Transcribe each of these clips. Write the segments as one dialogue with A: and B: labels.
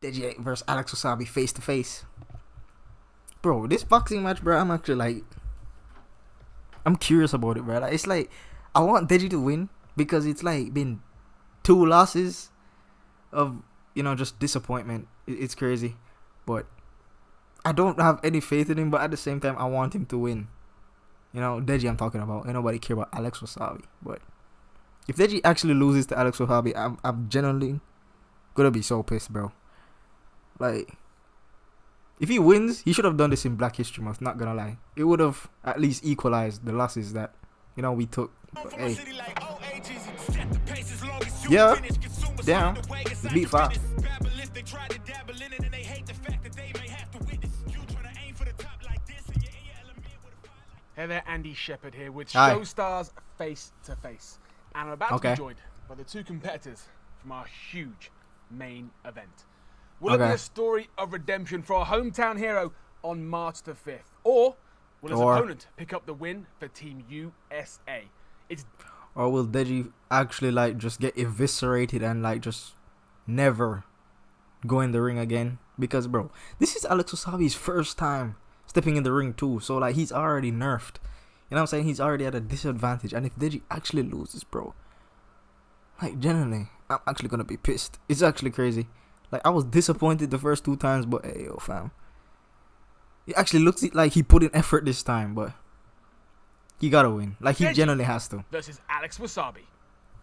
A: Deji versus Alex Wasabi face to face. Bro, this boxing match, bro, I'm actually like, I'm curious about it, bro. Like, it's like, I want Deji to win because it's like been 2 losses of, just disappointment. It's crazy. But I don't have any faith in him, but at the same time, I want him to win. Deji I'm talking about. Ain't nobody care about Alex Wasabi. But if Deji actually loses to Alex Wasabi, I'm genuinely gonna be so pissed, bro. Like, if he wins, he should have done this in Black History Month, not gonna lie. It would have at least equalized the losses that, we took. But, hey. Yeah. Damn. He beat fast.
B: Hey there, Andy Shepherd here with
A: Hi.
B: Show Stars Face to Face. And I'm about to be joined by the two competitors from our huge main event. Will it be a story of redemption for our hometown hero on March the 5th? Or will his opponent pick up the win for Team USA?
A: Or will Deji actually just get eviscerated and just never go in the ring again? Because, bro, this is Alex Wasabi's first time stepping in the ring too. So he's already nerfed. You know what I'm saying? He's already at a disadvantage. And if Deji actually loses, bro, genuinely, I'm actually gonna be pissed. It's actually crazy. I was disappointed the first 2 times, but hey, yo, fam. It actually looks like he put in effort this time, but he gotta win. He
B: Deji
A: genuinely has to.
B: Versus Alex Wasabi.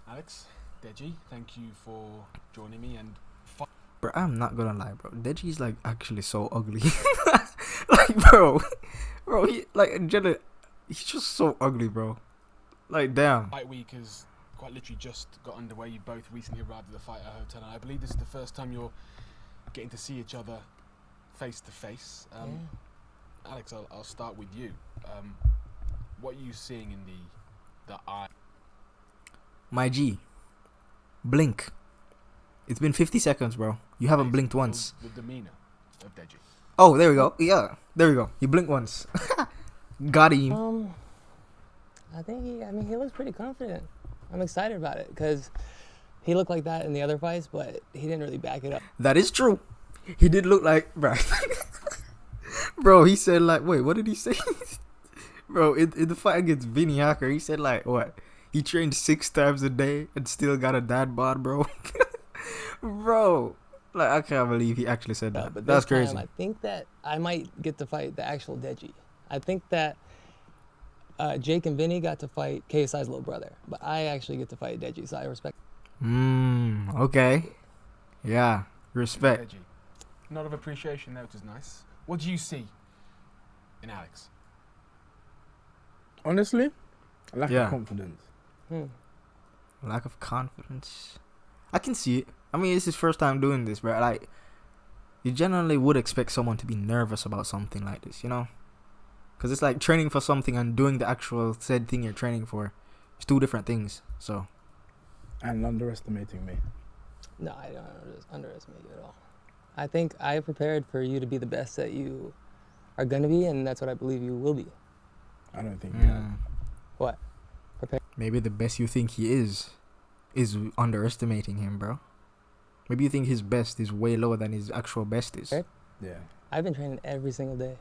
B: Alex, Deji, thank you for joining me and
A: bro, I'm not gonna lie, bro. Deji's actually so ugly. Bro, he genuinely, he's just so ugly, bro. Damn.
B: Fight week has quite literally just got underway. You both recently arrived at the Fighter Hotel, and I believe this is the first time you're getting to see each other face to face. Alex, I'll start with you. What are you seeing in the eye?
A: My G, blink. It's been 50 seconds, bro. You haven't blinked once.
B: The demeanor of Deji.
A: Oh, there we go. Yeah, there we go. He blinked once. Got him.
C: I think he looks pretty confident. I'm excited about it because he looked like that in the other fights, but he didn't really back it up.
A: That is true. He did look like, bro. Bro, he said wait, what did he say? Bro, in the fight against Vinny Hacker, he said what? He trained 6 times a day and still got a dad bod, bro. Bro, I can't believe he actually said that.
C: But
A: that's
C: this
A: crazy.
C: I think that I might get to fight the actual Deji. I think that Jake and Vinny got to fight KSI's little brother, but I actually get to fight Deji, so I respect.
A: Okay. Yeah, respect.
B: Deji. Nod of appreciation there, which is nice. What do you see in Alex?
D: Honestly, a lack of confidence.
A: Lack of confidence. I can see it. I mean, it's his first time doing this, bro. You generally would expect someone to be nervous about something like this, Because it's training for something and doing the actual said thing you're training for. It's 2 different things, so.
D: And underestimating me.
C: No, I don't underestimate you at all. I think I prepared for you to be the best that you are going to be, and that's what I believe you will be.
D: I don't think you have.
C: What? Prepare.
A: Maybe the best you think he is underestimating him, bro. Maybe you think his best is way lower than his actual best is.
D: Yeah.
C: I've been training every single day.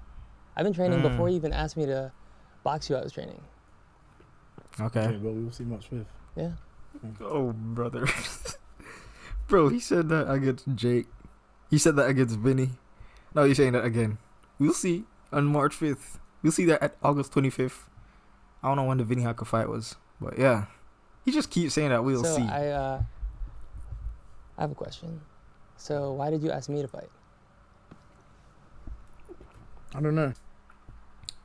C: I've been training before you even asked me to box you. I was training.
A: Okay.
D: Well, we'll see March 5th.
C: Yeah.
A: Oh, brother. Bro, he said that against Jake. He said that against Vinny. Now he's saying that again. We'll see on March 5th. We'll see that at August 25th. I don't know when the Vinny Hacker fight was. But yeah. He just keeps saying that we'll see.
C: I have a question. So why did you ask me to fight?
D: I don't know.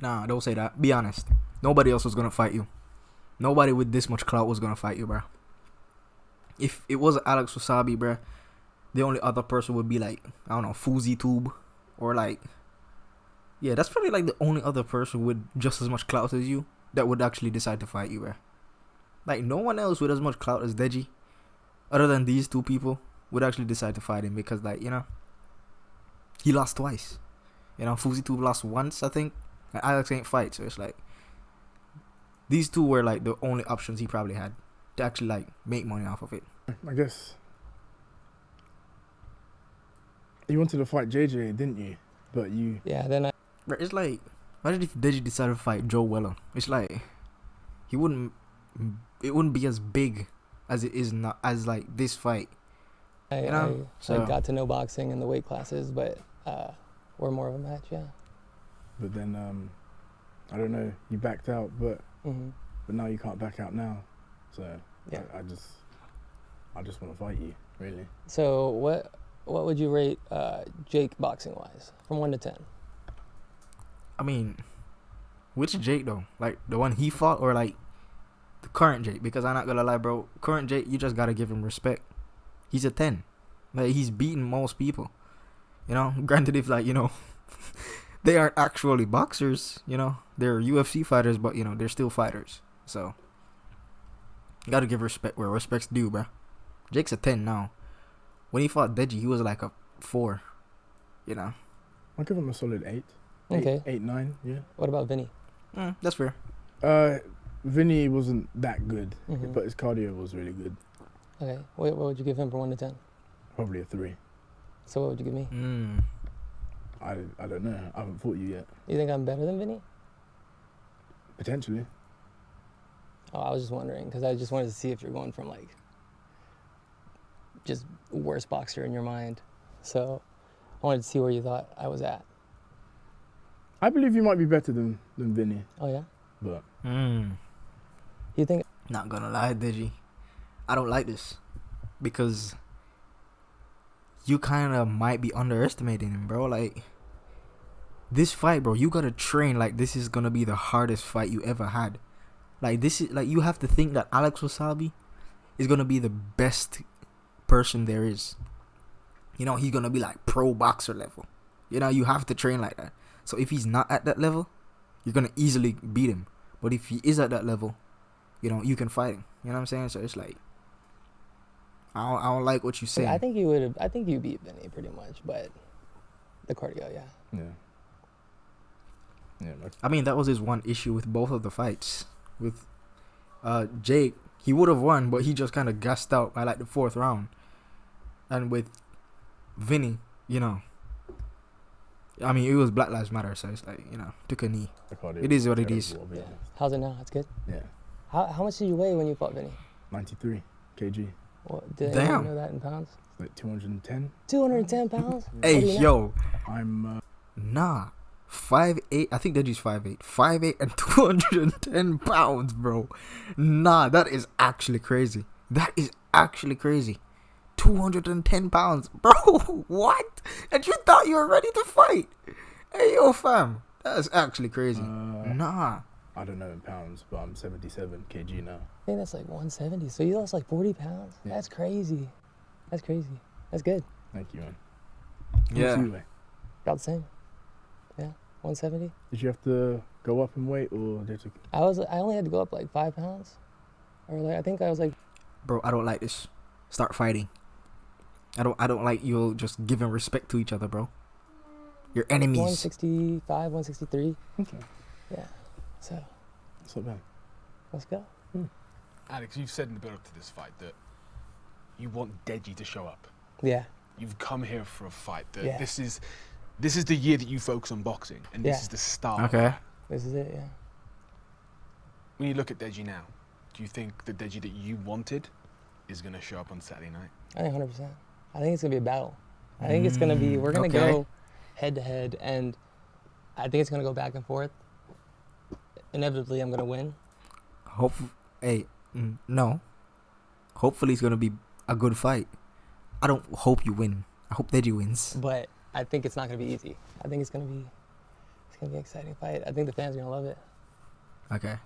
A: Nah, don't say that. Be honest. Nobody else was going to fight you. Nobody with this much clout was going to fight you, bro. If it was Alex Wasabi, bro, the only other person would be I don't know, Fuzi Tube. Or yeah, that's probably the only other person with just as much clout as you that would actually decide to fight you, bro. No one else with as much clout as Deji, other than these 2 people, would actually decide to fight him because, he lost twice. Fuzi Tube lost once, I think. And Alex ain't fight, so it's these 2 were the only options he probably had to actually make money off of it.
D: I guess You wanted to fight JJ, didn't you? But you.
C: Yeah, then
A: Bro, it's like, imagine if Deji decided to fight Joe Weller. It's like, he wouldn't, it wouldn't be as big as it is not, as like this fight. You know?
C: I got to know boxing in the weight classes, but we're more of a match, yeah.
D: But then, I don't know. You backed out, but
C: Mm-hmm.
D: but now you can't back out now. So
C: Yeah.
D: I just want to fight you, really.
C: So what would you rate Jake boxing wise from 1 to 10?
A: I mean, which Jake though? Like the one he fought or like the current Jake? Because I'm not gonna lie, bro. Current Jake, you just gotta give him respect. He's a 10. Like he's beaten most people. You know, granted if like, you know, they aren't actually boxers, you know. They're UFC fighters, but you know, they're still fighters. So you gotta give respect where respect's due, bro. Jake's a 10 now. When he fought Deji, he was like a 4. You know.
D: I'll give him a solid 8.
C: Okay.
D: 8, 9, yeah.
C: What about Vinny?
A: That's fair.
D: Vinny wasn't that good,
C: Mhm.
D: but his cardio was really good.
C: Okay. What would you give him from 1 to 10?
D: Probably a 3.
C: So what would you give me?
D: I don't know. I haven't fought you yet.
C: You think I'm better than Vinny?
D: Potentially.
C: Oh, I was just wondering because I just wanted to see if you're going from like just worst boxer in your mind. So I wanted to see where you thought I was at.
D: I believe you might be better than Vinny,
C: Oh yeah.
D: but
C: You think?
A: Not gonna lie, Deji. I don't like this. Because you kind of might be underestimating him, bro. Like, this fight, bro, you gotta train like this is gonna be the hardest fight you ever had. Like, this is, like, you have to think that Alex Wasabi is gonna be the best person there is. You know, he's gonna be like pro boxer level. You know, you have to train like that. So if he's not at that level, you're gonna easily beat him. But if he is at that level, you know, you can fight him. You know what I'm saying? So it's like, I don't like what you say.
C: I think you would have. I think you beat Vinny pretty much, but the cardio, yeah.
D: yeah. Yeah.
A: I mean, that was his one issue with both of the fights. With Jake, he would have won, but he just kind of gassed out by like the 4th round. And with Vinny, you know, I mean, it was Black Lives Matter, so it's like, you know, took a knee. It is what it is.
C: Yeah. How's it now? It's good.
D: Yeah.
C: How much did you weigh when you fought Vinny?
D: 93 kg.
C: What, did
A: Damn.
C: you know that in pounds?
D: Like 210.
C: 210 pounds?
A: Hey,
C: What do you know?
A: yo.
D: I'm
A: Nah. 5'8". I think Deji's 5'8". 5'8" and 210 pounds, bro. Nah, that is actually crazy. That is actually crazy. 210 pounds. Bro, what? And you thought you were ready to fight? Hey, yo, fam. That's actually crazy. Nah.
D: I don't know in pounds, but I'm 77 kg now.
C: I think that's like 170. So you lost like 40 pounds?
D: Yeah.
C: That's crazy. That's crazy. That's good.
D: Thank you, man.
A: Yeah.
D: How much you weigh?
C: About the same. Yeah, 170.
D: Did you have to go up in weight or did you?
C: I only had to go up like 5 pounds. Or like, I think I was like,
A: Bro, I don't like this. Start fighting. I don't like you just giving respect to each other, bro. You're enemies.
C: 165, 163.
D: Okay.
C: Yeah. So,
D: That's not bad.
C: let's go.
B: Alex, you've said in the build-up to this fight that you want Deji to show up.
C: Yeah.
B: You've come here for a fight. That
C: Yeah.
B: This is the year that you focus on boxing, and this
C: Yeah.
B: is the start.
A: Okay.
C: This is it, yeah.
B: When you look at Deji now, do you think the Deji that you wanted is going to show up on Saturday night?
C: I think 100%. I think it's going to be a battle. I think it's going to be, we're going to
A: okay.
C: go head to head, and I think it's going to go back and forth. Inevitably, I'm going to win.
A: No. Hopefully it's gonna be a good fight. I don't hope you win. I hope Deji wins.
C: But I think it's not going to be easy. I think it's going to be an exciting fight. I think the fans are going to love it.
A: Okay.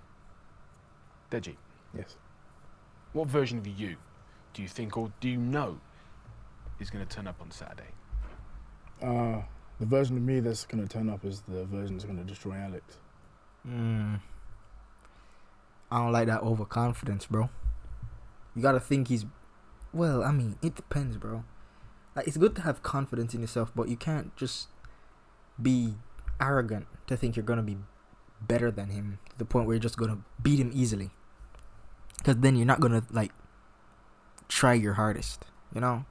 B: Deji,
D: Yes.
B: what version of you do you think, or do you know, is going to turn up on Saturday?
D: The version of me that's going to turn up is the version that's going to destroy Alex.
A: I don't like that overconfidence, bro. You gotta think he's... Well, I mean, it depends, bro. Like, it's good to have confidence in yourself, but you can't just be arrogant to think you're gonna be better than him to the point where you're just gonna beat him easily. Because then you're not gonna, like, try your hardest, you know?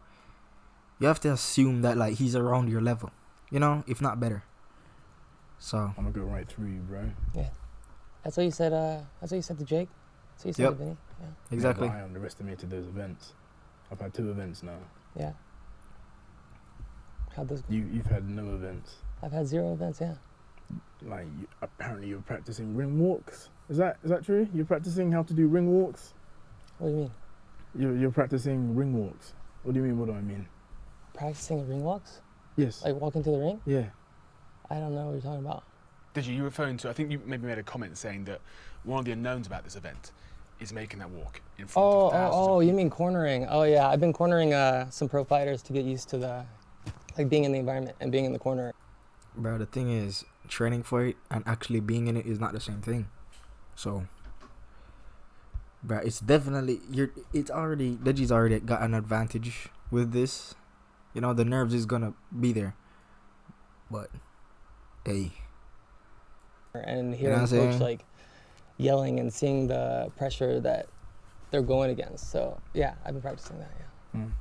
A: you have to assume that like he's around your level, you know, if not better. So
D: I'm gonna go right through you, bro.
C: Yeah. That's what you said. That's what you said to Jake. That's what you said
A: Yep.
C: to Vinny. Yeah.
A: exactly.
D: Yeah, I underestimated those events. I've had 2 events now.
C: Yeah. How'd those go?
D: You've had no events.
C: I've had 0 events. Yeah.
D: Like apparently you're practicing ring walks. Is that true? You're practicing how to do ring walks.
C: What do you mean?
D: You're practicing ring walks. What do you mean? What do I mean?
C: Practicing ring walks?
D: Yes.
C: Like walking to the ring?
D: Yeah.
C: I don't know what you're talking about.
B: Did you referring to? I think you maybe made a comment saying that one of the unknowns about this event is making that walk in front of thousands.
C: Oh,
B: of
C: you
B: people.
C: mean cornering? Oh yeah, I've been cornering some pro fighters to get used to like being in the environment and being in the corner.
A: Bro, the thing is, training for it and actually being in it is not the same thing. So, bro, it's definitely Deji's already got an advantage with this. You know, the nerves is gonna be there. But, hey,
C: And
A: You
C: hearing
A: know what
C: the
A: I'm
C: coach
A: saying?
C: like yelling and seeing the pressure that they're going against. So yeah, I've been practicing that. Yeah.
D: Mm.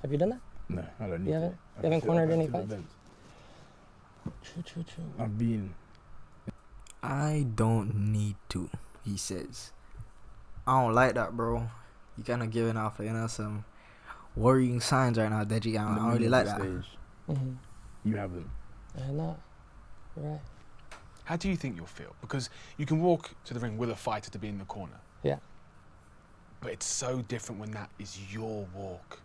C: Have you done that?
D: No, I don't need
C: You
D: to.
C: haven't?
D: I've
C: You haven't
D: had
C: cornered
D: I've had
C: any
D: 2
C: fights?
D: events.
C: True.
D: I've been.
A: I don't need to, he says. I don't like that, bro. You kind of giving off, you know, some worrying signs right now, Deji. I
D: in the
A: don't really
D: middle
A: like
D: of
A: that.
D: the stage.
C: Mm-hmm.
D: You haven't.
C: I'm not. You're right.
B: How do you think you'll feel? Because you can walk to the ring with a fighter to be in the corner.
C: Yeah.
B: But it's so different when that is your walk.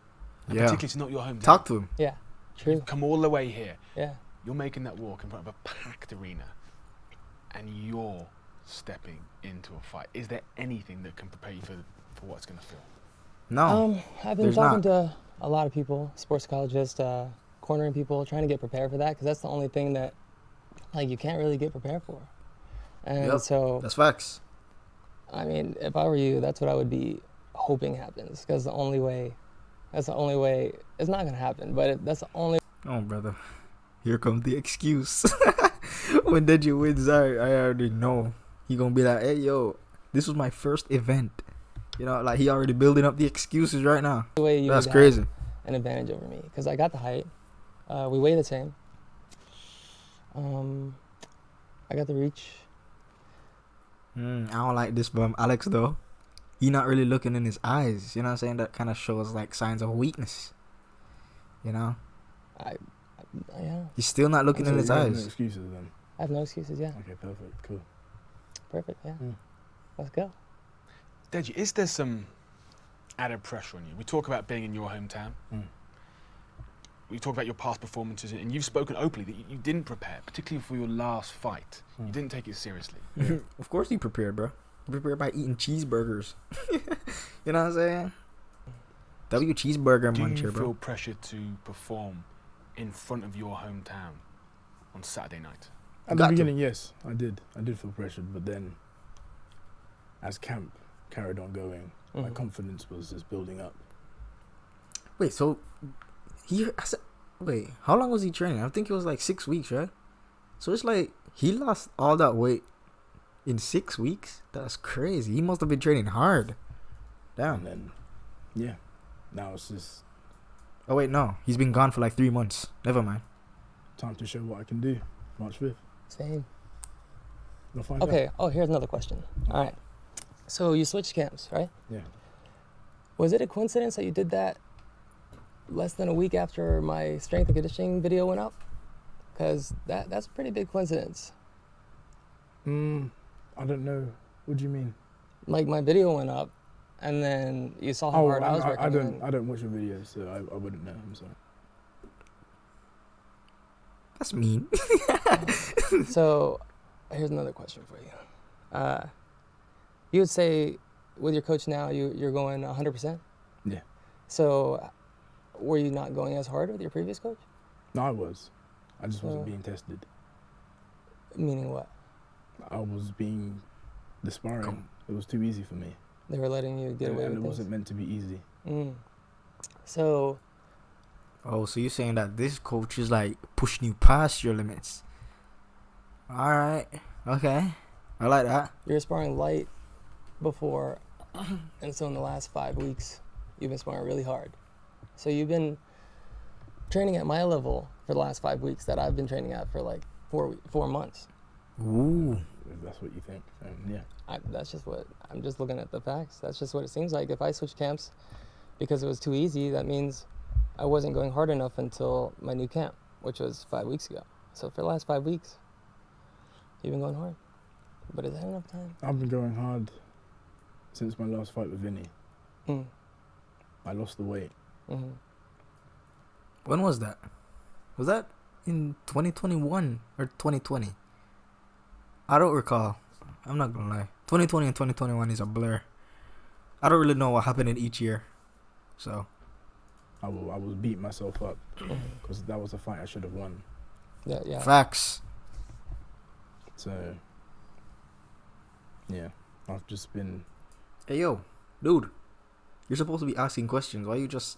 B: And
A: Yeah.
B: particularly it's not your hometown.
A: Talk to him.
C: Yeah. True.
B: You've come all the way here.
C: Yeah.
B: You're making that walk in front of a packed arena. And you're stepping into a fight. Is there anything that can prepare you for what it's going to feel?
A: No.
C: I've been
A: there's
C: talking
A: not.
C: to a lot of people, sports psychologists, cornering people, trying to get prepared for that because that's the only thing that, like, you can't really get prepared for. And
A: Yep.
C: so,
A: That's facts.
C: I mean, if I were you, that's what I would be hoping happens because that's the only way, it's not going to happen, but that's the only.
A: Oh, brother. Here comes the excuse. When Deji wins, I already know. He gonna be like, hey, yo, this was my first event. You know, like he already building up the excuses right now.
C: way you
A: That's
C: would
A: crazy.
C: have an advantage over me because I got the height. We weigh the same. I got the reach.
A: I don't like this bum Alex though. He not really looking in his eyes. You know what I'm saying? That kind of shows like signs of weakness. You know,
C: Yeah,
A: he's still not looking
D: So
A: in his
D: you have no
A: eyes.
D: excuses then.
C: I have no excuses. Yeah,
D: Okay, perfect, cool.
C: perfect. Yeah,
D: Mm.
C: let's go.
B: Deji, is there some added pressure on you? We talk about being in your hometown.
D: Mm.
B: We talk about your past performances, and you've spoken openly that you didn't prepare, particularly for your last fight. You
D: Mm.
B: didn't take it seriously.
A: Of course he prepared, bro. He prepared by eating cheeseburgers. You know what I'm saying? W cheeseburger
B: Do you
A: muncher,
B: feel
A: bro.
B: pressure to perform in front of your hometown on Saturday night?
D: At
A: Got
D: the
A: to.
D: beginning, yes, I did. I did feel pressured, but then, as camp carried on going, my
C: Mhm.
D: confidence was just building up.
A: Wait, so wait, how long was he training? I think it was like 6 weeks, right? So it's like he lost all that weight in 6 weeks. That's crazy. He must have been training hard.
D: And
A: Damn.
D: then, yeah, now it's just
A: Oh wait, no, he's been gone for like 3 months. Never mind.
D: time to show what I can do. March 5th.
C: Same.
D: We'll find out.
C: Okay. Oh, here's another question. All right. So you switched camps, right?
D: Yeah.
C: Was it a coincidence that you did that less than a week after my strength and conditioning video went up? Because that's a pretty big coincidence.
D: I don't know. What do you mean?
C: Like my video went up, and then you saw how hard I was working.
D: I
C: and
D: don't.
C: then-
D: I don't watch your videos, so I wouldn't know. I'm sorry.
A: That's mean.
C: So, here's another question for you. You would say, with your coach now, you're going 100%?
D: Yeah.
C: So, were you not going as hard with your previous coach?
D: No, I was. I just wasn't
C: So-
D: being tested.
C: Meaning what?
D: I was being the sparring.
A: Come.
D: It was too easy for me,
C: They were letting you get away
D: and
C: with
D: it
C: things?
D: wasn't meant to be easy.
C: So,
A: Oh, so you're saying that this coach is like pushing you past your limits? All right. Okay. I like that.
C: you're sparring light before, and so in the last 5 weeks, you've been sparring really hard. So you've been training at my level for the last 5 weeks that I've been training at for like 4 months.
A: Ooh.
D: If that's what you think, yeah.
C: That's just what, I'm just looking at the facts. That's just what it seems like. If I switch camps because it was too easy, that means I wasn't going hard enough until my new camp, which was 5 weeks ago. So for the last 5 weeks, you've been going hard. But is that enough time?
D: I've been going hard since my last fight with Vinny.
C: Mm.
D: I lost the weight.
C: Mm-hmm.
A: When was that? Was that in 2021 or 2020? I don't recall. I'm not gonna lie. 2020 and 2021 is a blur. I don't really know what happened in each year. So
D: I was beating myself up because that was a fight I should have won.
C: Yeah.
A: facts.
D: So yeah, I've just been.
A: Hey yo, dude, you're supposed to be asking questions. Why you just,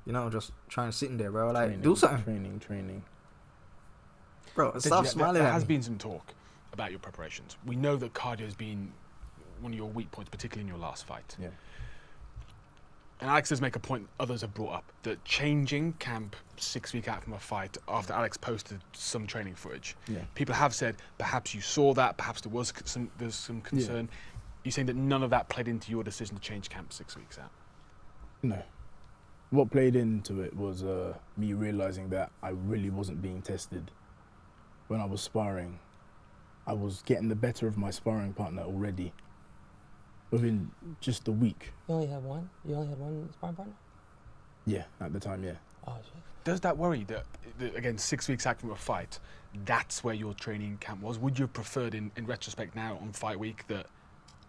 A: just trying to sit in there, bro? Like, do something,
D: Training.
A: bro. Stop smiling
B: There
A: at
B: has
A: me.
B: been some talk about your preparations. We know that cardio has been one of your weak points, particularly in your last fight.
D: Yeah.
B: And Alex does make a point others have brought up, that changing camp 6 weeks out from a fight after Alex posted some training footage.
D: Yeah.
B: People have said perhaps you saw that, perhaps there's some concern. You're saying that none of that played into your decision to change camp 6 weeks out?
D: No. What played into it was me realizing that I really wasn't being tested. When I was sparring, I was getting the better of my sparring partner already within just a week.
C: You only had one? You only had one sparring partner?
D: Yeah, at the time, yeah.
C: Oh, shit.
B: Does that worry that again, 6 weeks out from a fight, that's where your training camp was? Would you have preferred, in retrospect now, on fight week, that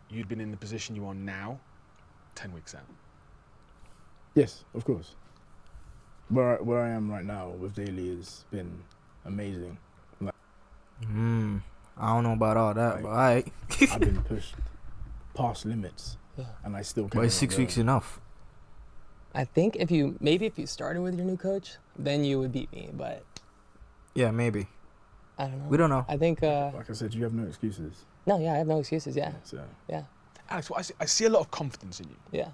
B: you'd been in the position you are now, 10 weeks out?
D: Yes, of course. Where I am right now with Daly has been amazing.
A: I don't know about all that,
D: Like,
A: but alright.
D: I've been pushed past limits,
C: Yeah.
D: and I still
A: But
D: can't.
A: is 6 weeks enough?
C: I think if you started with your new coach, then you would beat me, but
A: Yeah, maybe.
C: I don't know.
A: We don't know.
C: I think,
D: Like I said, you have no excuses.
C: no, yeah, I have no excuses, yeah.
D: So
C: Yeah,
B: Alex, I see a lot of confidence in you.
C: yeah.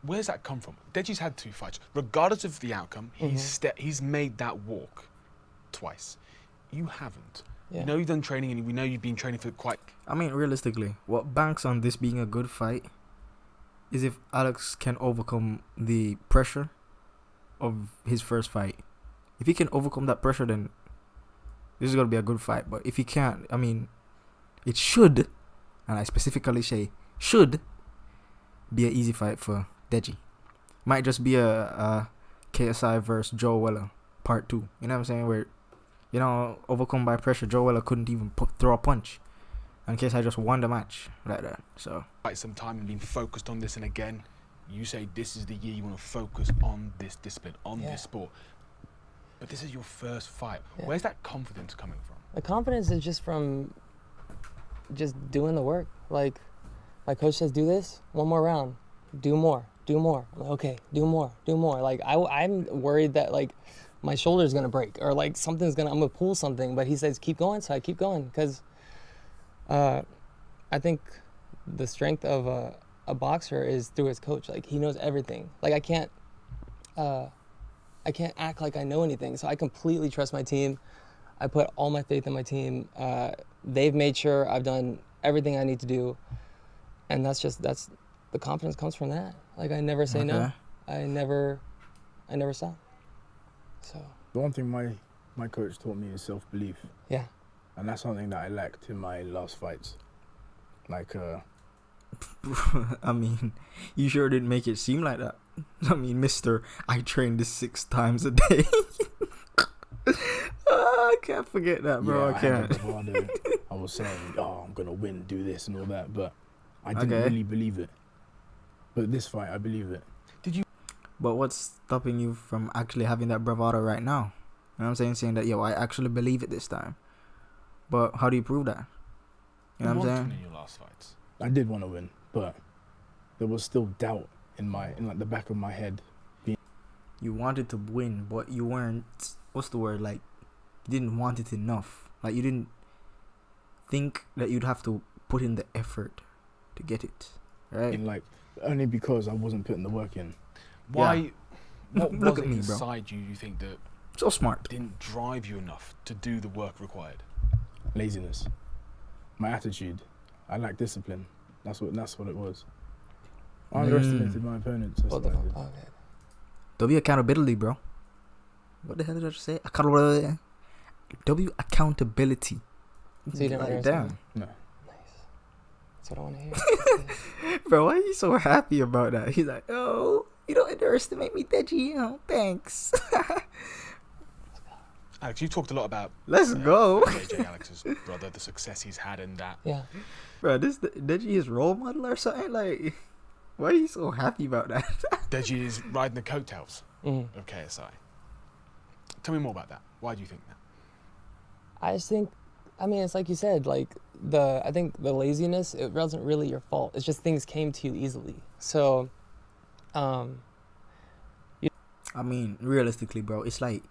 B: Where's that come from? Deji's had 2 fights. Regardless of the outcome, he's made that walk twice. You haven't.
C: Yeah.
B: We know you've done training, and we know you've been training for quite...
A: I mean, realistically, what banks on this being a good fight is if Alex can overcome the pressure of his first fight. If he can overcome that pressure, then this is going to be a good fight. But if he can't, I mean, it should, and I specifically say should, be an easy fight for Deji. Might just be a KSI versus Joe Weller part 2. You know what I'm saying? Where, overcome by pressure, Joe Weller couldn't even throw a punch. And KSI just won the match like that. So
B: quite some time and been focused on this, and again, you say this is the year you want to focus on this discipline, on this sport. But this is your first fight.
C: Yeah.
B: Where's that confidence coming from?
C: The confidence is just from just doing the work. Like, my coach says, do this, one more round, do more. I'm like, okay, do more. Like, I'm worried that, like, my shoulder's gonna break, or like I'm gonna pull something, but he says, keep going, so I keep going, because I think the strength of a boxer is through his coach. Like, he knows everything. Like, I can't act like I know anything, so I completely trust my team. I put all my faith in my team. They've made sure I've done everything I need to do, and that's the confidence comes from that. Like, I never say no. I never stop. So
D: the one thing my coach taught me is self-belief.
C: yeah.
D: And that's something that I lacked in my last fights. Like,
A: I mean, you sure didn't make it seem like that. I mean, mister, I train this 6 times a day. I can't forget that, bro.
D: yeah,
A: I can't.
D: I was saying, I'm going to win, do this and all that, but I didn't really believe it. But this fight, I believe it.
A: But what's stopping you from actually having that bravado right now? You know what I'm saying? Saying that, yo, I actually believe it this time. But how do you prove that? You know what I'm saying?
B: In your last fights.
D: I did want to win, but there was still doubt in the back of my head.
A: You wanted to win, but you weren't, what's the word? Like, you didn't want it enough. Like, you didn't think that you'd have to put in the effort to get it. Right?
D: Only because I wasn't putting the work in.
B: Why What
A: Look
B: was
A: at
B: it
A: me, bro.
B: inside you think that
A: So smart.
B: didn't drive you enough to do the work required?
D: Laziness. My attitude. I lack discipline. That's what it was. I underestimated my opponents. That's
C: What
D: what
C: the
D: I
C: fuck?
D: did.
C: Okay.
A: W accountability, bro. What the hell did I just say? Accountability. W accountability.
C: So you didn't
A: Like,
C: underestimate?
A: damn.
D: No.
C: Nice. That's what I want to hear.
A: Bro, why are you so happy about that? He's like, oh, you don't underestimate me, Deji. Oh, thanks.
B: Alex, you talked a lot about
A: Let's go.
B: JJ, Alex's brother, the success he's had in that.
C: Yeah.
A: Bro, this Deji his role model or something? Like, why are you so happy about that?
B: Deji is riding the coattails
C: Mm-hmm.
B: of KSI. Tell me more about that. Why do you think that?
C: I just think, I mean, it's like you said, like I think the laziness, it wasn't really your fault. It's just things came to you easily. So,
A: I mean, realistically, bro, it's like,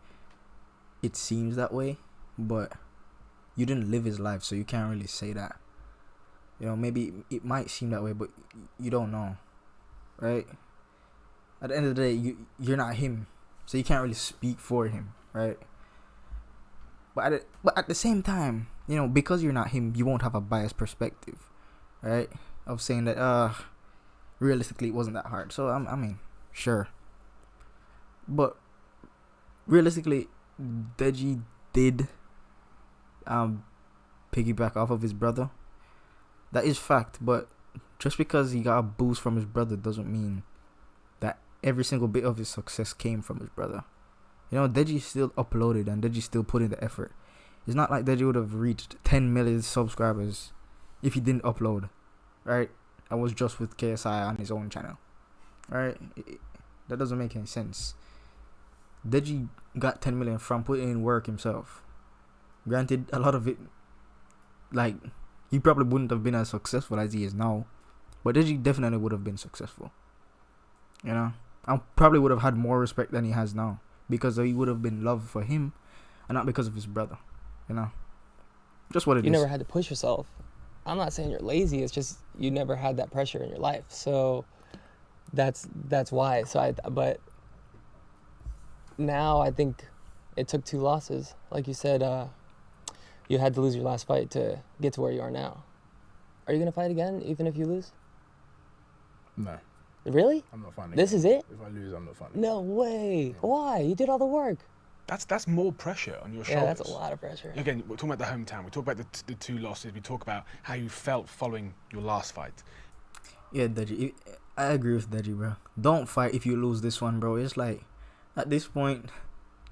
A: it seems that way, but you didn't live his life, so you can't really say that. You know, maybe it might seem that way, but you don't know, right? At the end of the day, you're not him, so you can't really speak for him, right? But at the same time, you know, because you're not him, you won't have a biased perspective, right? Of saying that, realistically, it wasn't that hard. So I mean, sure, but realistically, Deji did piggyback off of his brother. That is fact, but just because he got a boost from his brother doesn't mean that every single bit of his success came from his brother. You know, Deji still uploaded and Deji still put in the effort. It's not like Deji would have reached 10 million subscribers if he didn't upload, right? I was just with KSI on his own channel, right? That doesn't make any sense. Deji got 10 million from putting in work himself. Granted, a lot of it, like, he probably wouldn't have been as successful as he is now, but Deji definitely would have been successful. You know, I probably would have had more respect than he has now because he would have been love for him and not because of his brother. You know, just what it is.
C: you never had to push yourself. I'm not saying you're lazy. It's just you never had that pressure in your life. So that's why. But now I think it took 2 losses. Like you said, you had to lose your last fight to get to where you are now. Are you gonna fight again even if you lose?
D: No,
C: Really?
D: I'm not fighting.
C: This
D: again.
C: is it?
D: If I lose, I'm not fighting.
C: No way.
D: Yeah.
C: Why? You did all the work.
B: That's more pressure on your shoulders.
C: Yeah, that's a lot of pressure.
B: Again, we're talking about the hometown. We talk about the 2 losses. We talk about how you felt following your last fight.
A: Yeah, Deji. I agree with Deji, bro. Don't fight if you lose this one, bro. It's like, at this point,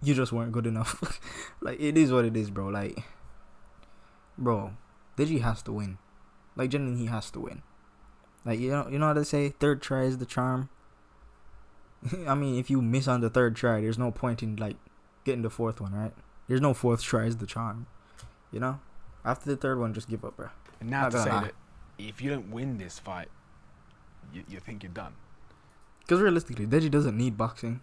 A: you just weren't good enough. Like, it is what it is, bro. Like, bro, Deji has to win. Like, genuinely, he has to win. Like, you know how they say, third try is the charm? I mean, if you miss on the 3rd try, there's no point in, like, getting the 4th one, right? There's no 4th try is the charm. You know? After the 3rd one, just give up, bro.
B: And now
A: Not
B: to
A: gonna
B: say
A: lie.
B: that if you don't win this fight, you think you're done.
A: Because realistically, Deji doesn't need boxing.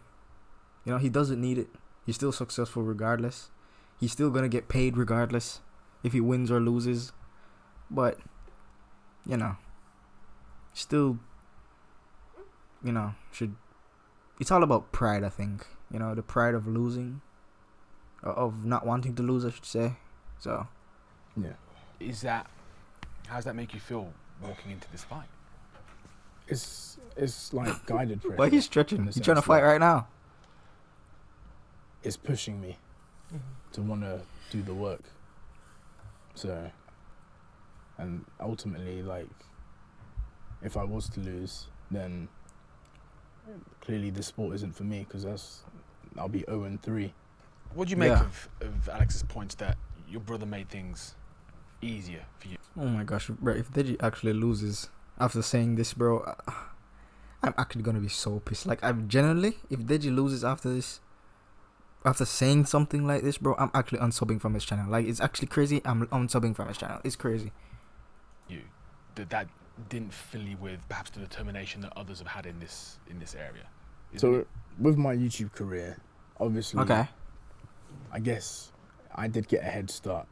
A: You know, he doesn't need it. He's still successful regardless. He's still going to get paid regardless if he wins or loses. But, you know, still, you know, it's all about pride, I think. You know, the pride of losing. Of not wanting to lose, I should say. So,
D: Yeah,
B: How does that make you feel walking into this fight?
D: it's like guided pressure.
A: why are you stretching?
D: in the
A: You trying to
D: sense
A: fight
D: that
A: right now?
D: It's pushing me to want to do the work. So, and ultimately, like, if I was to lose, then clearly this sport isn't for me because I'll be 0-3.
B: What do you make
A: Yeah.
B: of Alex's points that your brother made things easier for you?
A: Oh my gosh, bro. If Deji actually loses after saying this, bro, I'm actually going to be so pissed. Like, I'm genuinely, if Deji loses after this, after saying something like this, bro, I'm actually unsubbing from his channel. Like, it's actually crazy. I'm unsubbing from his channel. It's crazy.
B: You that didn't fill you with perhaps the determination that others have had in this area. Isn't
D: So
B: it?
D: with my YouTube career, obviously,
A: Okay.
D: I guess I did get a head start.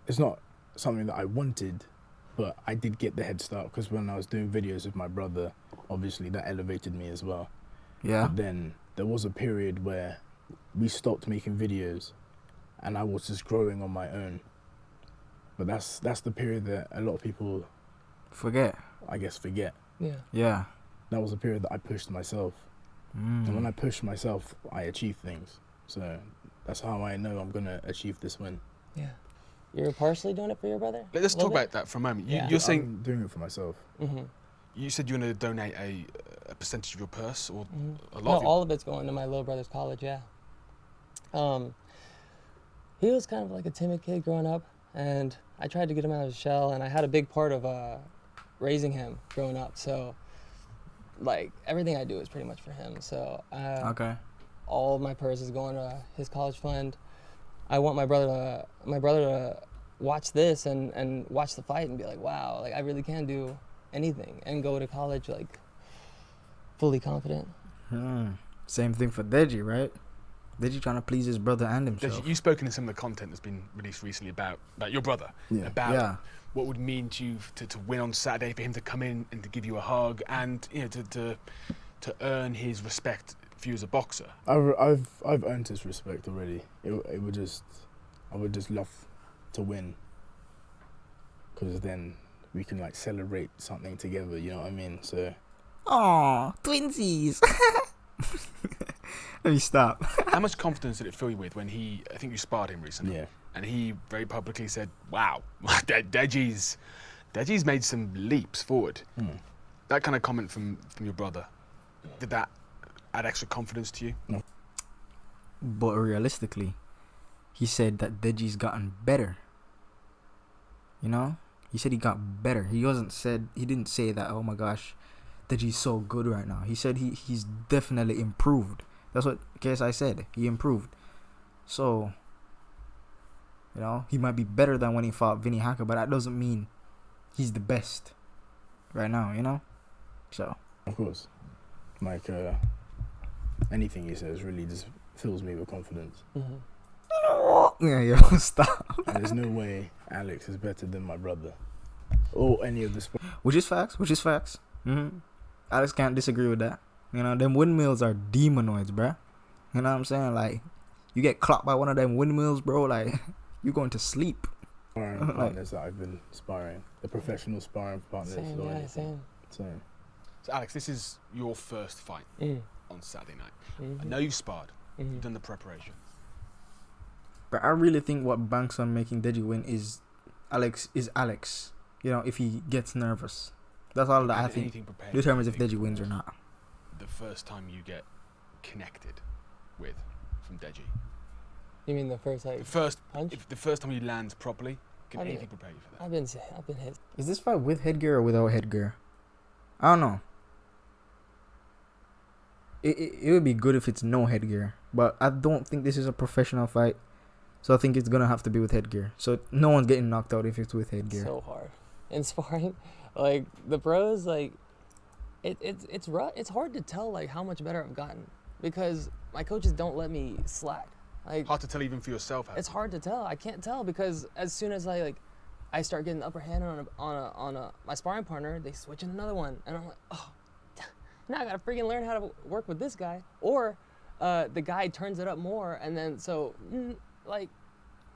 D: It's not something that I wanted, but I did get the head start because when I was doing videos with my brother, obviously that elevated me as well.
A: Yeah.
D: But then there was a period where we stopped making videos and I was just growing on my own. But that's the period that a lot of people
A: forget.
C: Yeah.
A: Yeah.
D: That was a period that I pushed myself. And when I push myself, I achieve things. So that's how I know I'm going to achieve this win.
C: Yeah. You're partially doing it for your brother?
B: Let's talk about that for a moment.
C: Yeah.
B: You're saying...
D: I'm doing it for myself.
C: Mm-hmm.
B: You said you want to donate a percentage of your purse, or a lot
C: No,
B: of your...
C: all of it's going to my little brother's college, yeah. He was kind of like a timid kid growing up, and I tried to get him out of his shell, and I had a big part of raising him growing up. So, like, everything I do is pretty much for him. So,
A: Okay.
C: all of my purse is going to his college fund. I want my brother to watch this and watch the fight and be like, wow, like I really can do anything and go to college like fully confident.
A: Same thing for Deji, right? Deji trying to please his brother and himself.
B: You've spoken in some of the content that's been released recently about your brother, about what would mean to you to win on Saturday, for him to come in and to give you a hug, and to earn his respect for you as a boxer.
D: I've earned his respect already. I would just love to win, because then we can like celebrate something together. You know what I mean? So.
A: Aw, twinsies. Let me stop.
B: How much confidence did it fill you with when I think you sparred him recently, and he very publicly said, wow, Deji's made some leaps forward. That kind of comment from your brother, did that add extra confidence to you?
D: No.
A: But realistically, he said that Deji's gotten better. You know? He said he got better. He didn't say that, oh my gosh, Deji's so good right now. He said he's definitely improved. That's what KSI said. He improved. So, he might be better than when he fought Vinny Hacker, but that doesn't mean he's the best right now, So.
D: Of course. Like, anything he says really just fills me with confidence.
A: Yeah, stop.
D: And there's no way Alex is better than my brother. Or any of the sports.
A: Which is facts. Alex can't disagree with that. Them windmills are demonoids, bruh. You know what I'm saying? Like, you get clocked by one of them windmills, bro, like, you're going to sleep.
D: Sparring partners that I've been sparring. The professional sparring partners.
C: Same.
B: So, Alex, this is your first fight on Saturday night. I know you've sparred. You've done the preparation.
A: But I really think what banks on making Deji win is Alex. If he gets nervous. That's all that I think determines if Deji wins or not.
B: The first time you get connected with from Deji.
C: You mean the first punch?
B: If the first time you land properly, can anything prepare you for that?
C: I've been hit.
A: Is this fight with headgear or without headgear? I don't know. It would be good if it's no headgear, but I don't think this is a professional fight, so I think it's gonna have to be with headgear. So no one's getting knocked out if it's with headgear.
C: So hard in sparring, like the pros, like it's rough. It's hard to tell like how much better I've gotten because my coaches don't let me slack. Like
B: hard to tell even for yourself.
C: It's hard to tell. I can't tell because as soon as I start getting the upper hand on my sparring partner, they switch in another one, and I'm like, oh. Now I gotta freaking learn how to work with this guy, or the guy turns it up more, and then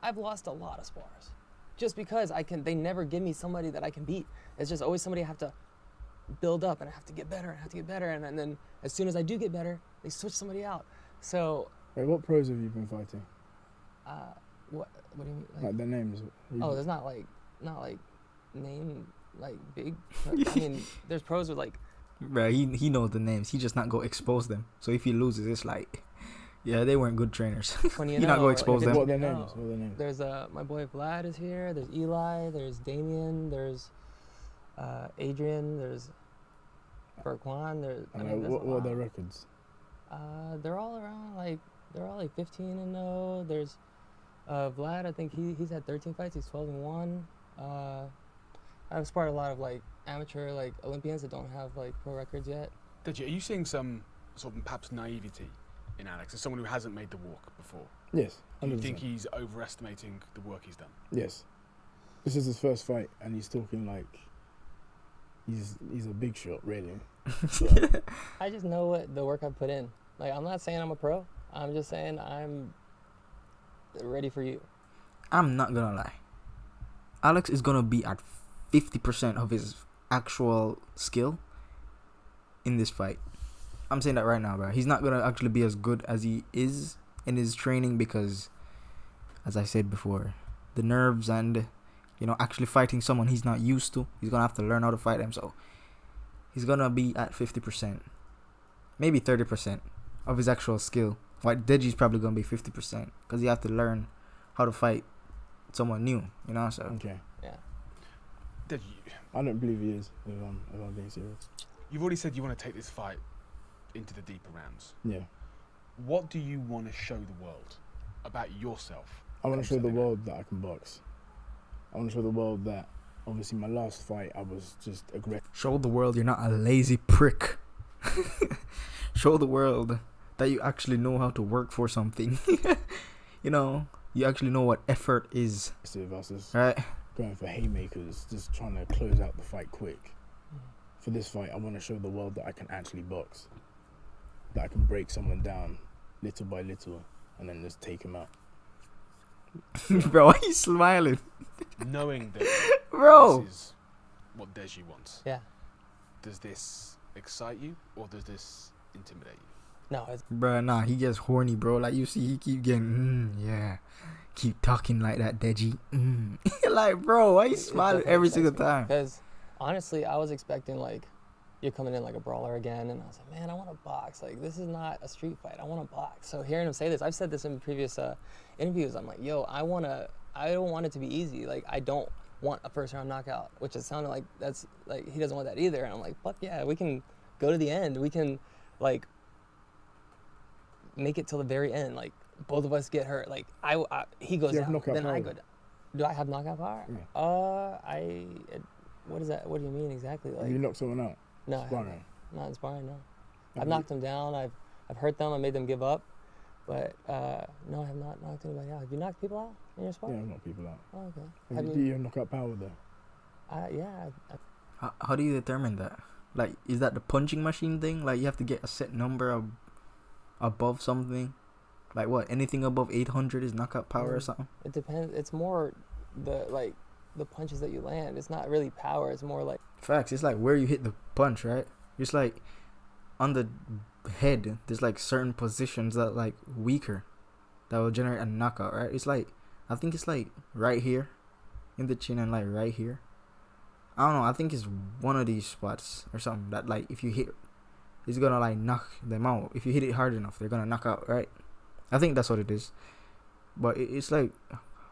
C: I've lost a lot of spars, just because they never give me somebody that I can beat. It's just always somebody I have to build up, and I have to get better, and then as soon as I do get better, they switch somebody out. So.
D: Wait, what pros have you been fighting?
C: What do you mean?
D: Like their names?
C: There's not name big. I mean, there's pros with like.
A: Right, he knows the names. He just not go expose them. So if he loses, it's like, yeah, they weren't good trainers. He not go expose them.
D: What are their names?
C: There's my boy Vlad is here. There's Eli. There's Damien. There's Adrian. There's Berkwan.
D: What are their records?
C: They're all around they're all 15-0. There's Vlad. I think he's had 13 fights. He's 12-1. I've sparred a lot of amateur Olympians that don't have pro records yet.
B: Are you seeing some sort of perhaps naivety in Alex as someone who hasn't made the walk before?
D: Yes. 100%.
B: Do you think he's overestimating the work he's done?
D: Yes. This is his first fight, and he's talking like he's a big shot, really.
C: I just know what the work I put in. Like, I'm not saying I'm a pro. I'm just saying I'm ready for you.
A: I'm not gonna lie. Alex is gonna be at 50% of his actual skill in this fight. I'm saying that right now, bro. He's not gonna actually be as good as he is in his training because, as I said before, the nerves and, actually fighting someone he's not used to. He's gonna have to learn how to fight him. So he's gonna be at 50%, maybe 30% of his actual skill. While Deji's probably gonna be 50% because you have to learn how to fight someone new. So
D: Okay.
C: Yeah.
B: Deji,
D: I don't believe he is, if I'm being serious.
B: you've already said you want to take this fight into the deeper rounds.
D: Yeah.
B: What do you want to show the world about yourself?
D: I want to show the
B: Constantly.
D: world that I can box. I want to show the world that, obviously, my last fight, I was just aggressive.
A: show the world you're not a lazy prick. Show the world that you actually know how to work for something. You actually know what effort is,
D: I was just
A: right?
D: going for haymakers, just trying to close out the fight quick. For this fight, I want to show the world that I can actually box. That I can break someone down little by little and then just take him out.
A: Bro, why are you smiling?
B: Knowing that
A: Bro.
B: this is what Deji wants.
C: Yeah.
B: Does this excite you or does this intimidate you?
C: No, it's
A: Bruh, nah, he gets horny, bro. Like, you see, he keep getting, yeah. Keep talking like that, Deji. Like, bro, why you smiling every single time?
C: because honestly, I was expecting like you're coming in like a brawler again, and I was like, man, I want to box. Like, this is not a street fight. I want to box. So hearing him say this, I've said this in previous interviews. I'm like, yo, I don't want it to be easy. Like, I don't want a first round knockout, which it sounded like that's like he doesn't want that either. And I'm like, fuck yeah, we can go to the end. We can like make it till the very end. Like, both of us get hurt. Like, he goes
D: Do you have
C: out,
D: knockout
C: then I
D: power?
C: go down. Do I have knockout power?
D: Yeah.
C: What is that? What do you mean exactly?
D: Have
C: Like,
D: you knocked someone out?
C: no, I haven't.
D: Sparring?
C: Not in sparring, no.
D: Have
C: I've
D: you-
C: knocked them down. I've hurt them. I made them give up. But no, I have not knocked anybody out. Have you knocked people out in your
D: Yeah,
C: sparring?
D: I've knocked people out.
C: Oh, okay.
D: Do you have knockout power though?
C: Yeah.
A: How do you determine that? Like, is that the punching machine thing? Like, you have to get a set number above something? Like, what? Anything above 800 is knockout power or something?
C: It depends. It's more the punches that you land. It's not really power. It's more like
A: Facts. It's like where you hit the punch, right? It's like on the head, there's like certain positions that like weaker that will generate a knockout, right? It's like, I think it's like right here in the chin and like right here. I don't know. I think it's one of these spots or something that like if you hit, it's gonna like knock them out. If you hit it hard enough, they're gonna knock out, right? I think that's what it is. But it's like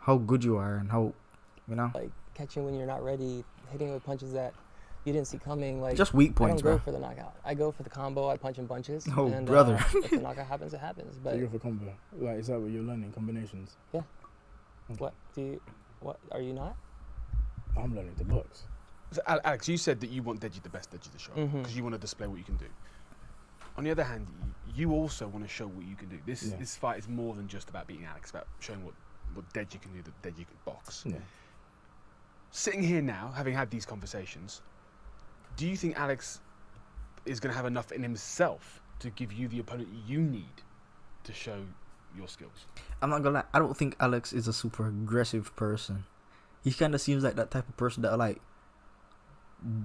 A: how good you are and how,
C: like catching when you're not ready, hitting with punches that you didn't see coming. Like,
A: just weak
C: I
A: points,
C: don't go
A: bro.
C: for the knockout. I go for the combo. I punch in bunches.
A: Oh,
C: and,
A: brother.
C: If the knockout happens, it happens.
D: So
C: But
D: you go for combo. Like, is that what you're learning? Combinations?
C: Yeah.
D: Okay.
C: what are you not?
D: I'm learning to box.
B: So, Alex, you said that you want Deji the best Deji to show because
C: Mhm.
B: you want to display what you can do. On the other hand, you also want to show what you can do. This fight is more than just about beating Alex, about showing what Deji can do, that Deji can box.
D: Yeah.
B: Sitting here now, having had these conversations, do you think Alex is going to have enough in himself to give you the opponent you need to show your skills?
A: I'm not gonna lie, I don't think Alex is a super aggressive person. He kind of seems like that type of person that like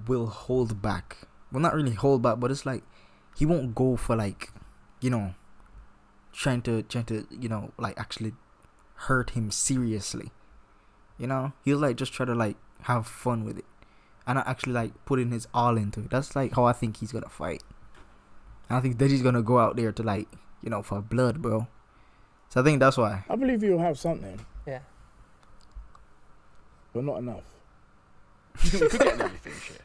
A: will hold back. Well, not really hold back, but it's like he won't go for like, trying to like actually hurt him seriously. He'll like just try to like have fun with it and not actually like put in his all into it. That's like how I think he's gonna fight. And I think Deji's gonna go out there to like, for blood, bro. So I think that's why.
D: I believe you'll have something,
C: Yeah.
D: but not enough.
B: Do you think we could get an early finish here?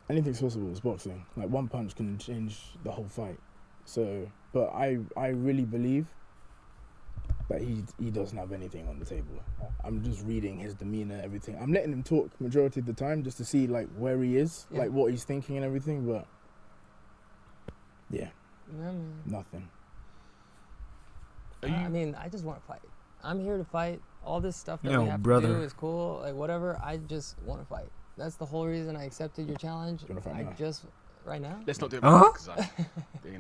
D: Anything's possible. It's boxing. Like, one punch can change the whole fight. So, but I really believe that he doesn't have anything on the table. I'm just reading his demeanor, everything. I'm letting him talk majority of the time just to see like where he is,
C: Yeah.
D: like what he's thinking and everything. But yeah,
C: Mm.
D: nothing.
C: I mean, I just want to fight. I'm here to fight. All this stuff that
A: Yo,
C: we have
A: brother.
C: to do is cool. Like, whatever. I just want to fight. That's the whole reason I accepted your challenge.
D: You wanna fight
C: I
D: now?
C: just right now.
B: Let's not do it right now, 'cause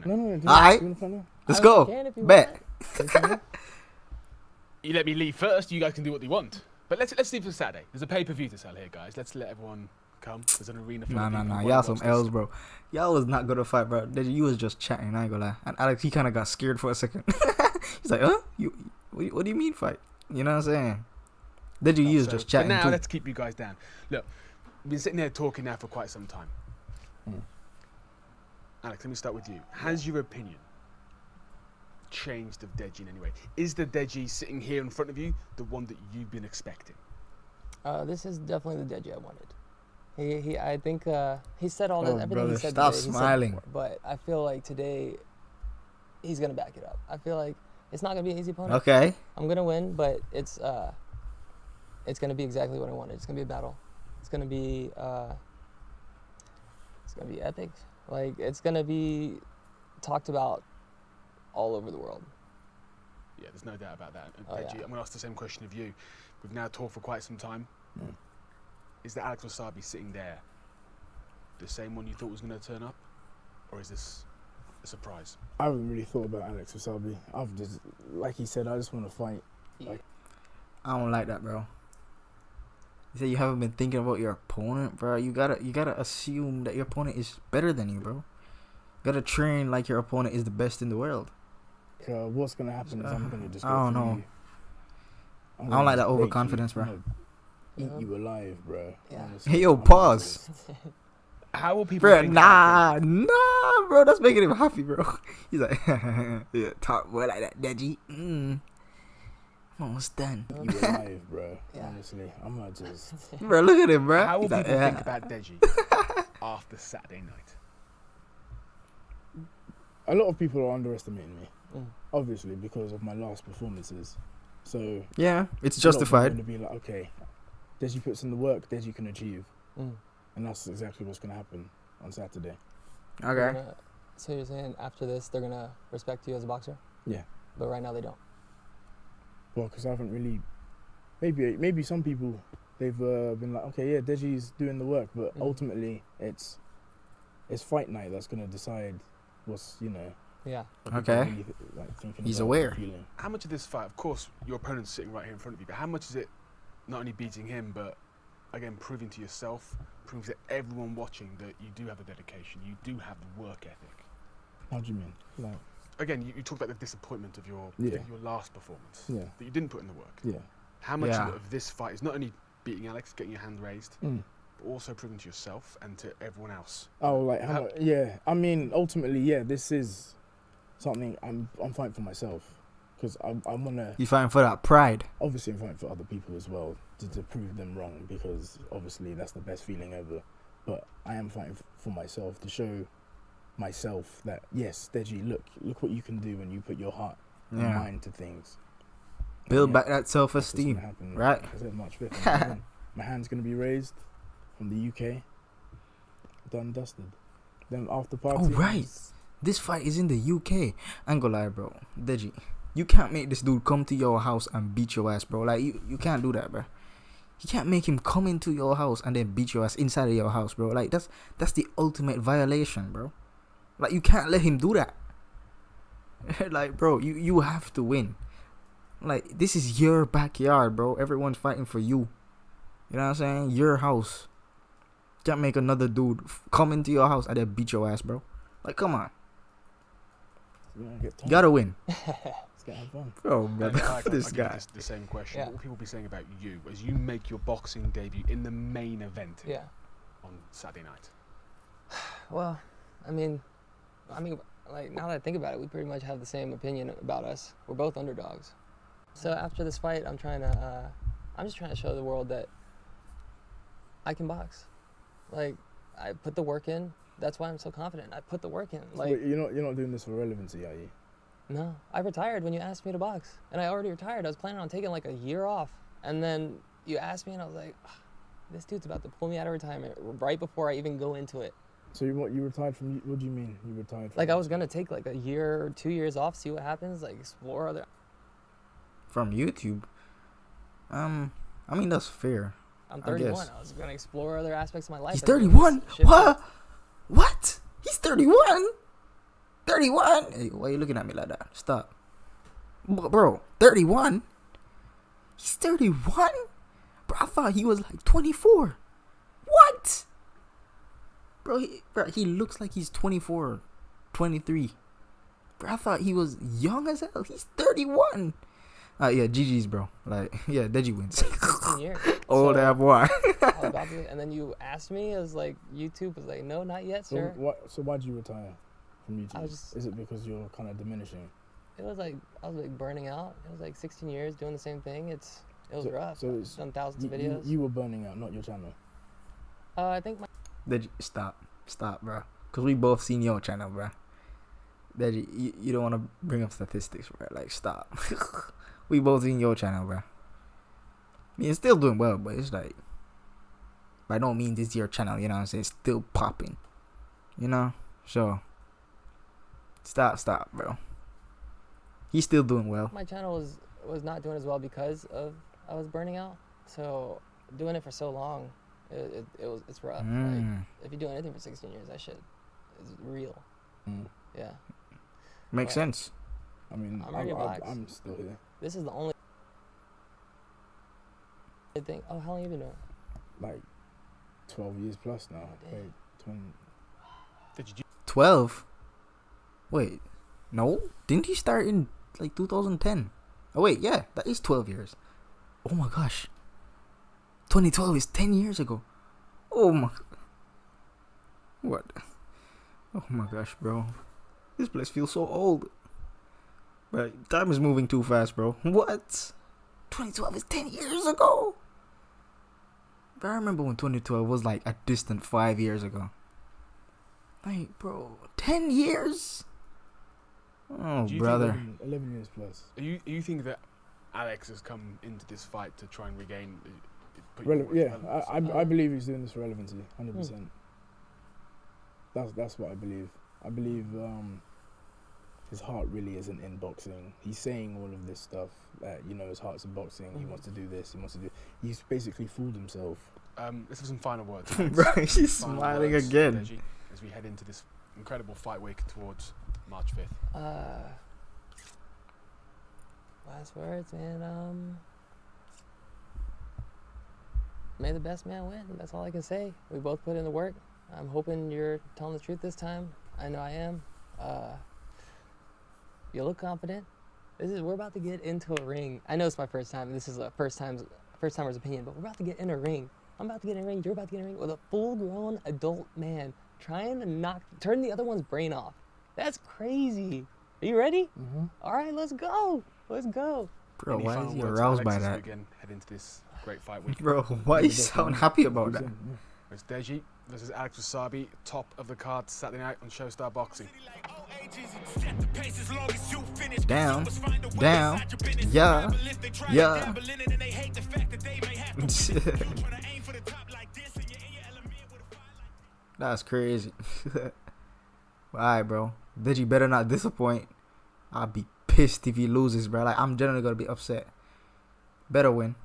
D: No.
A: Alright. Let's go.
C: Can if you
A: Bet.
C: want.
B: You let me leave first. You guys can do what you want. But let's leave for Saturday. There's a pay-per-view to sell here, guys. Let's let everyone come. There's an arena full of people who
A: Nah.
B: wanna
A: Y'all
B: watch
A: some
B: this.
A: L's, bro. Y'all was not gonna fight, bro. Deji, you was just chatting. I ain't gonna lie. And Alex, he kind of got scared for a second. He's like, huh? What do you mean fight? You know what I'm saying? Deji, you was just chatting
B: But now
A: too.
B: let's keep you guys down. Look, we've been sitting here talking now for quite some time. Alex, let me start with you. Has your opinion changed of Deji in any way? Is the Deji sitting here in front of you the one that you've been expecting?
C: This is definitely the Deji I wanted. I think he said all that.
A: Oh,
C: Everything
A: brother,
C: he said
A: stop
C: today, he said
A: smiling.
C: before, but I feel like today he's gonna back it up. I feel like it's not gonna be an easy opponent.
A: Okay.
C: I'm gonna win, but it's gonna be exactly what I wanted. It's gonna be a battle. It's gonna be epic. Like it's gonna be talked about all over the world.
B: Yeah, there's no doubt about that. And
C: Oh,
B: Deji,
C: yeah.
B: I'm going to ask the same question of you. We've now talked for quite some time. Is the Alex Wasabi sitting there the same one you thought was going to turn up? Or is this a surprise?
D: I haven't really thought about Alex Wasabi. I've just, like he said, I just want to fight. Like,
A: I don't like that, bro. You say you haven't been thinking about your opponent, bro. You gotta assume that your opponent is better than you, bro. You gotta train like your opponent is the best in the world.
D: what's gonna happen is I'm gonna just. Go
A: I don't
D: through
A: know.
D: you.
A: I don't like that
D: just break
A: overconfidence,
D: you.
A: bro.
D: I'm gonna Eat you alive, bro.
C: Yeah.
D: Honestly.
A: Hey, yo,
D: I'm
A: pause.
B: How will people
A: Bro,
B: think
A: nah, bro. That's making him happy, bro. He's like, yeah, talk more like that, Deji. I'm almost done.
D: You alive, bro.
C: Yeah.
D: Honestly, I'm not just.
A: Bro, look at him, bro.
B: How will
A: He's
B: people
A: like,
B: think about Deji after Saturday night?
D: A lot of people are underestimating me,
C: Mm.
D: obviously because of my last performances. So
A: yeah, it's
D: a lot of people are
A: justified.
D: gonna be like, okay, Deji puts in the work, Deji can achieve,
C: Mm.
D: and that's exactly what's gonna happen on Saturday.
A: Okay.
C: So you're saying after this they're gonna respect you as a boxer?
D: Yeah.
C: But right now they don't.
D: Well, because I haven't really. Maybe some people they've been like, okay, yeah, Deji's doing the work, but
C: Mm.
D: ultimately it's fight night that's gonna decide what's
C: Yeah.
D: what people
A: Okay.
D: really, like, thinking
A: He's
D: about
A: aware.
D: and feeling.
B: How much of this fight, of course, your opponent's sitting right here in front of you, but how much is it not only beating him, but again, proving to yourself, proving to everyone watching that you do have the dedication, you do have the work ethic?
D: How do you mean? Like,
B: Again, you talked about the disappointment of your last performance,
D: yeah,
B: that you didn't put in the work.
D: yeah.
B: How much
A: Yeah.
B: of this fight is not only beating Alex, getting your hand raised,
D: Mm.
B: but also proving to yourself and to everyone else?
D: Oh, like
B: How-
D: yeah. I mean, ultimately, yeah. This is something I'm fighting for myself because I wanna.
A: You fighting for that pride.
D: Obviously, I'm fighting for other people as well to prove them wrong because obviously that's the best feeling ever. But I am fighting for myself to show myself that yes, Deji, look what you can do when you put your heart and
A: Yeah.
D: mind to things.
A: Build
D: Yeah,
A: back that
D: that's what's
A: self-esteem.
D: gonna happen.
A: right?
D: Like I said, March 5th. My hand's gonna be raised from the UK. Done, dusted. Then after party.
A: Oh, right. This fight is in the UK. I ain't gonna lie, bro. Deji, you can't make this dude come to your house and beat your ass, bro. Like, you can't do that, bro. You can't make him come into your house and then beat your ass inside of your house, bro. Like, that's the ultimate violation, bro. Like, you can't let him do that. Like, bro, you have to win. Like, this is your backyard, bro. Everyone's fighting for you. You know what I'm saying? Your house. Can't make another dude come into your house and then beat your ass, bro. Like, come on. You gotta win.
D: Let's get have fun.
A: Bro,
B: And
A: brother,
B: Alex, I'll
A: this
B: give you
A: guy.
B: the same question.
C: Yeah.
B: What will people be saying about you as you make your boxing debut in the main event
C: Yeah.
B: on Saturday night?
C: Well, I mean, like now that I think about it, we pretty much have the same opinion about us. We're both underdogs. So after this fight, I'm just trying to show the world that I can box. Like, I put the work in. That's why I'm so confident. I put the work in. Like,
D: Wait, you're not doing this for relevancy, are you?
C: no, I retired when you asked me to box, and I already retired. I was planning on taking like a year off, and then you asked me, and I was like, "Ugh, this dude's about to pull me out of retirement right before I even go into it.
D: So you retired from? What do you mean you retired? From
C: Like, I was gonna take like a year or 2 years off, see what happens, like explore other.
A: From YouTube. I mean, that's fair.
C: I'm
A: I
C: 31.
A: guess.
C: I was gonna explore other aspects of my life.
A: He's
C: and then
A: 31?
C: shift
A: What? What? 31? 31? Hey, why are you looking at me like that? Stop. Bro, 31? He's 31? Bro, I thought he was like 24. What? Bro, he looks like he's 24, 23. Bro, I thought he was young as hell. He's 31. Yeah, GG's, bro. Like, yeah, Deji wins.
C: 16 years.
A: Old
C: So,
A: ass boy.
C: and then you asked me, I was like, YouTube was like, no, not yet,
D: So
C: sir.
D: So why'd you retire from YouTube?
C: Is
D: it because you're kind of diminishing?
C: It was like, I was like burning out. It was like 16 years doing the same thing. It was rough.
D: So it's,
C: I've done thousands of videos.
D: You were burning out, not your channel.
C: I think
A: Deji, stop, bro. Cause we both seen your channel, bro. Deji, you don't want to bring up statistics, bro. Like, stop. We both seen your channel, bro. I mean, it's still doing well, but it's like, by no means it's your channel, you know what I'm saying? It's still popping, you know? So, stop, bro. He's still doing well.
C: my channel was not doing as well because of I was burning out. So doing it for so long, it's rough. Like, if you do anything for 16 years, that shit is real. Yeah.
A: Makes sense.
D: I mean, I'm still here.
C: This is the only thing. Oh, how long have you been doing it?
D: Like 12 years plus now. Wait, 20.
B: Did you
A: 12? Wait, no? Didn't he start in like 2010? Oh wait, yeah, that is 12 years. Oh my gosh. 2012 is 10 years ago. Oh my. What? Oh my gosh, bro. This place feels so old. But time is moving too fast, bro. What? 2012 is 10 years ago? But I remember when 2012 was like a distant 5 years ago. Like, bro, 10 years? Oh,
B: Do you
A: brother.
D: 11 years plus.
B: you think that Alex has come into this fight to try and regain? Put you forward
D: Yeah,
B: relevance?
D: I believe he's doing this for relevancy, 100%. That's what I believe. I believe his heart really isn't in boxing. He's saying all of this stuff that, you know, his heart's in boxing. He wants to do this. He wants to do. He's basically fooled himself.
B: Let's have some final words.
A: Bro, he's
B: Final
A: smiling
B: words,
A: again.
B: Deji, as we head into this incredible fight week towards March 5th.
C: Last words, man. May the best man win. That's all I can say. We both put in the work. I'm hoping you're telling the truth this time. I know I am. You look confident. We're about to get into a ring. I know it's my first time. This is a first timer's opinion, but we're about to get in a ring. I'm about to get in a ring. You're about to get in a ring with a full-grown adult man trying to turn the other one's brain off. That's crazy. Are you ready?
D: Mm-hmm.
C: All right, let's go. Let's go.
A: Bro,
B: Any
A: why
B: final
A: is he
B: words,
A: aroused
B: Alex,
A: by
B: as we
A: that?
B: again head into this great fight week.
A: Bro, why you sound happy about that?
B: It's Deji versus Alex Wasabi, top of the card Saturday night on Showstar Boxing.
A: Down, yeah. That's crazy. Alright, bro. Deji better not disappoint. I'll be pissed if he loses, bro. Like, I'm generally gonna be upset. Better win.